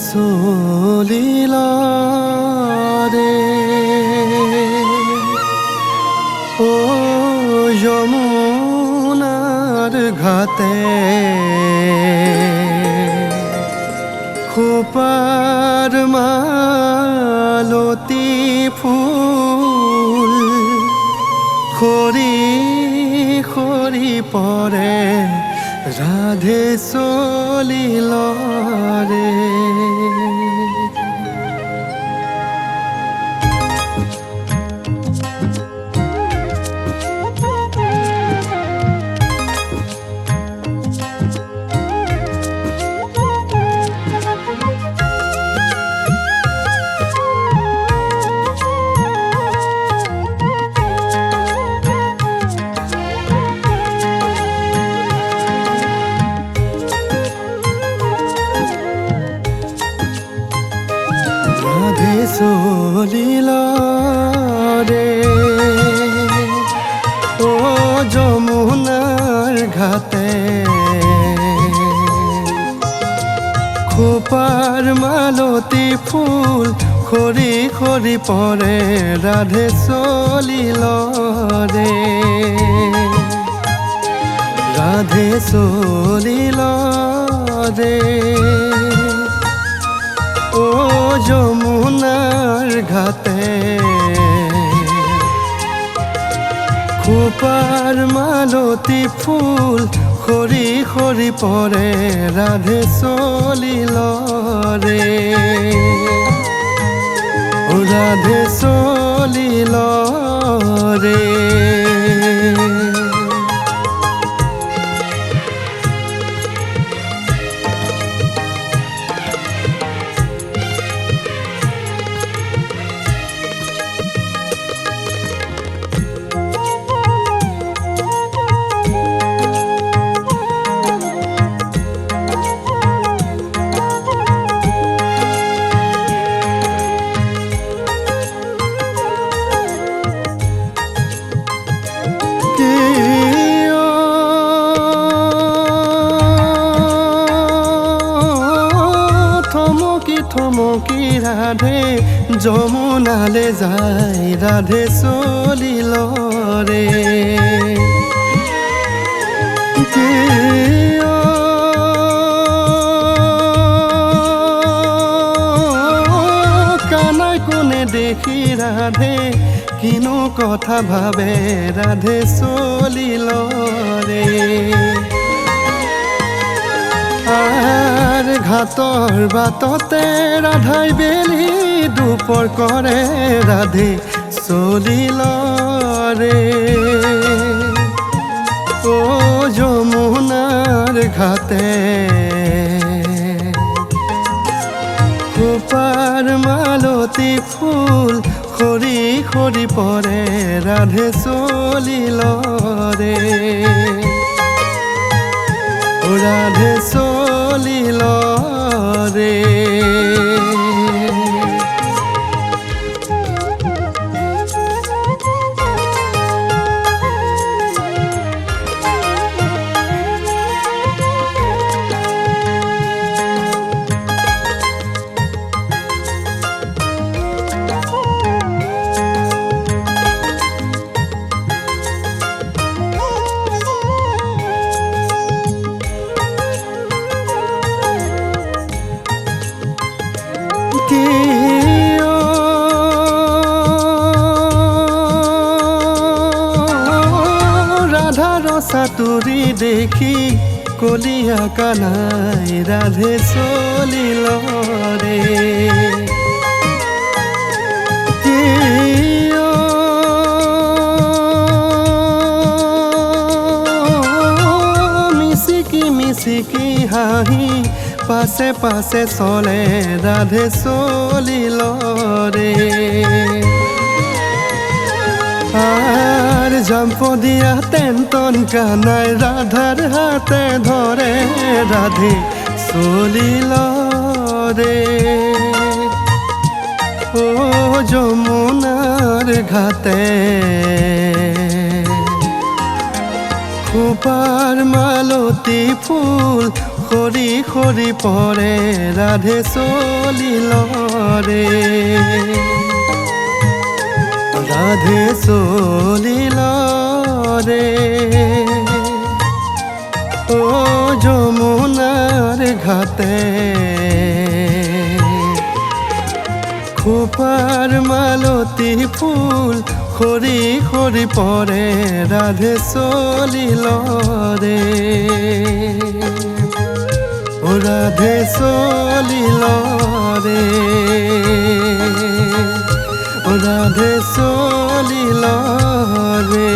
চলিল ৰে ও যমুনাৰ ঘাটে খোপাৰ মালতী ফুল খৰি খৰি পৰে ৰাধে চলিল ৰে চলিল ৰে ও যমুনাৰ ঘাটে খোপাৰ মালতী ফুল খৰি খৰি পৰে ৰাধে চলিল ৰে ৰাধে চলিল ৰে ও যমুনাৰ ঘাটে খোপাৰ মালতী ফুল খৰি খৰি পৰে রাধে চলিল রে ও রাধে চলিল রে থমকি রাধে যমুনালে যায় রাধে চলিল রে কানাই কোনে দেখি রাধে কিনো কথা ভাবে রাধে চলিল রে আর ঘাটৰ বাটতে ৰাধাই বেলি দুপৰ কৰে ৰাধে চলিল ৰে ও যমুনাৰ ঘাটে খোপাৰ মালতী ফুল খৰি খৰি পৰে ৰাধে চলিল রে ও রাধে চলিল রে রাধার চাতুরি দেখি কলিয়া কানাই রাধে চলিল রে মিচিকি মিচিকি হাঁহি পাশে পাশে চলে রাধে চলিল রে আর জাম্প দিয়া টেনটন কানাই রাধার হাতে ধরে রাধে চলিল রে ও যমুনার ঘাটে খোপার মালতী ফুল সৰি সৰি পৰে ৰাধে চলিল ৰে ৰাধে চলিল ৰে ও যমুনাৰ ঘাটে খোপাৰ মালতী ফুল সৰি সৰি পৰে ৰাধে চলিল ৰে ও ৰাধে চলিল ৰে ও ৰাধে চলিল ৰে